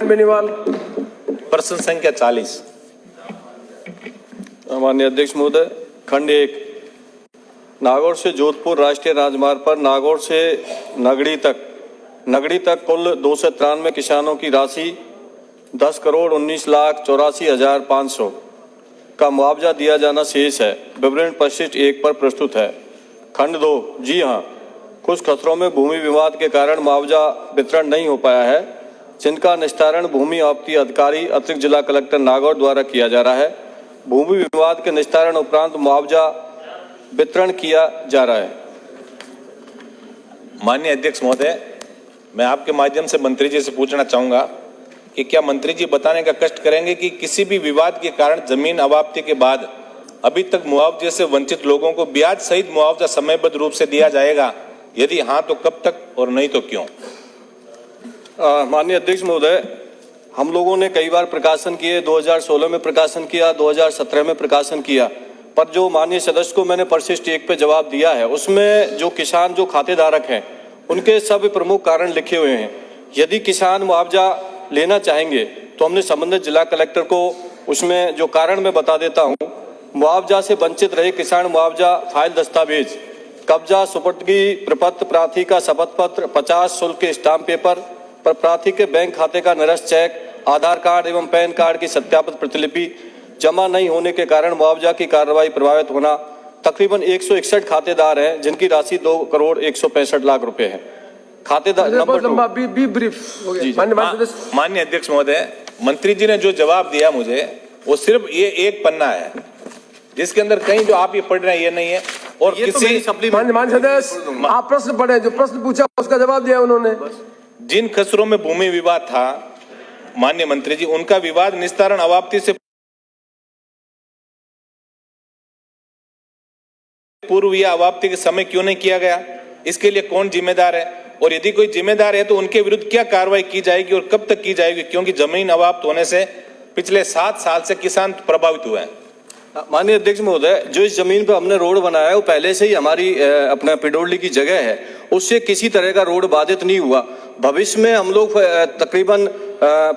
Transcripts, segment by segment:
बेनीवाल। प्रश्न संख्या 40। माननीय अध्यक्ष महोदय, खंड 1, नागौर से जोधपुर राष्ट्रीय राजमार्ग पर नागौर से नगड़ी तक कुल 293 किसानों की राशि 10,19,84,500 का मुआवजा दिया जाना शेष है। विवरण परिशिष्ट 1 पर प्रस्तुत है। खंड 2, जी हां, कुछ खसरों में भूमि विवाद के कारण मुआवजा वितरण नहीं हो पाया है, जिनका निस्तारण भूमि आपत्ति अधिकारी अतिरिक्त जिला कलेक्टर नागौर द्वारा किया जा रहा है। भूमि विवाद के निस्तारण उपरांत मुआवजा वितरण किया जा रहा है। माननीय अध्यक्ष महोदय, मैं आपके माध्यम से मंत्री जी से पूछना चाहूंगा कि क्या मंत्री जी बताने का कष्ट करेंगे कि किसी भी विवाद के कारण जमीन अवाप्ति के बाद अभी तक मुआवजे से वंचित लोगों को ब्याज सहित मुआवजा समयबद्ध रूप से दिया जाएगा? यदि हाँ तो कब तक और नहीं तो क्यों? माननीय अध्यक्ष महोदय, हम लोगों ने कई बार प्रकाशन किए, 2016 में प्रकाशन किया, 2017 में प्रकाशन किया, पर जो माननीय सदस्य को मैंने परिशिष्ट 1 पे जवाब दिया है उसमें जो किसान जो खातेधारक हैं उनके सब प्रमुख कारण लिखे हुए हैं। यदि किसान मुआवजा लेना चाहेंगे तो हमने संबंधित जिला कलेक्टर को उसमें जो कारण मैं बता देता हूँ। मुआवजा से वंचित रहे किसान मुआवजा फाइल दस्तावेज, कब्जा सुपुर्दगी प्रपत्र, प्रार्थी का शपथ पत्र, 50 शुल्क के स्टाम्प पेपर पर प्रार्थी के बैंक खाते का निरस्त चेक, आधार कार्ड एवं पैन कार्ड की सत्यापित प्रतिलिपि जमा नहीं होने के कारण मुआवजा की कार्रवाई प्रभावित होना। तकरीबन 161 खातेदार हैं जिनकी राशि 2,165,00,000 रुपए है। खातेदार नंबर 2। माननीय अध्यक्ष महोदय, मंत्री जी ने जो जवाब दिया मुझे वो सिर्फ ये एक पन्ना है, जिसके अंदर कहीं जो आप ये पढ़ रहे हैं ये नहीं है। और ये किसी माननीय सदस्य आप प्रश्न पढ़े, जो प्रश्न पूछा उसका जवाब दिया उन्होंने। जिन खसरों में भूमि विवाद था माननीय मंत्री जी, उनका विवाद निस्तारण अवाप्ति से पूर्व या अवाप्ति के समय क्यों नहीं किया गया? इसके लिए कौन जिम्मेदार है? और यदि कोई जिम्मेदार है तो उनके विरुद्ध क्या कार्रवाई की जाएगी और कब तक की जाएगी? क्योंकि जमीन अवाप्त होने से पिछले 7 साल से किसान प्रभावित हुए हैं। माननीय अध्यक्ष महोदय, जो इस जमीन पर हमने रोड बनाया है वो पहले से ही हमारी अपना पिडोली की जगह है, उससे किसी तरह का रोड बाधित नहीं हुआ। भविष्य में हम लोग तकरीबन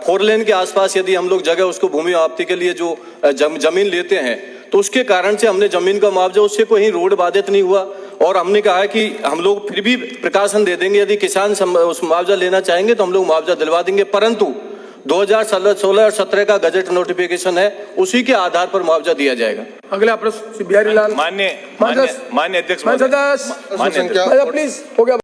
4 लेन के आसपास यदि हम लोग जगह उसको भूमि अवाप्ति के लिए जो जमीन लेते हैं तो उसके कारण से हमने जमीन का मुआवजा, उससे कोई रोड बाधित नहीं हुआ। और हमने कहा है कि हम लोग फिर भी प्रकाशन दे देंगे, यदि किसान उस मुआवजा लेना चाहेंगे तो हम लोग मुआवजा दिलवा देंगे, परंतु 2016 और 17 का गजट नोटिफिकेशन है, उसी के आधार पर मुआवजा दिया जाएगा। अगला प्रश्न बिहारी लाल। माननीय अध्यक्ष प्लीज हो गया।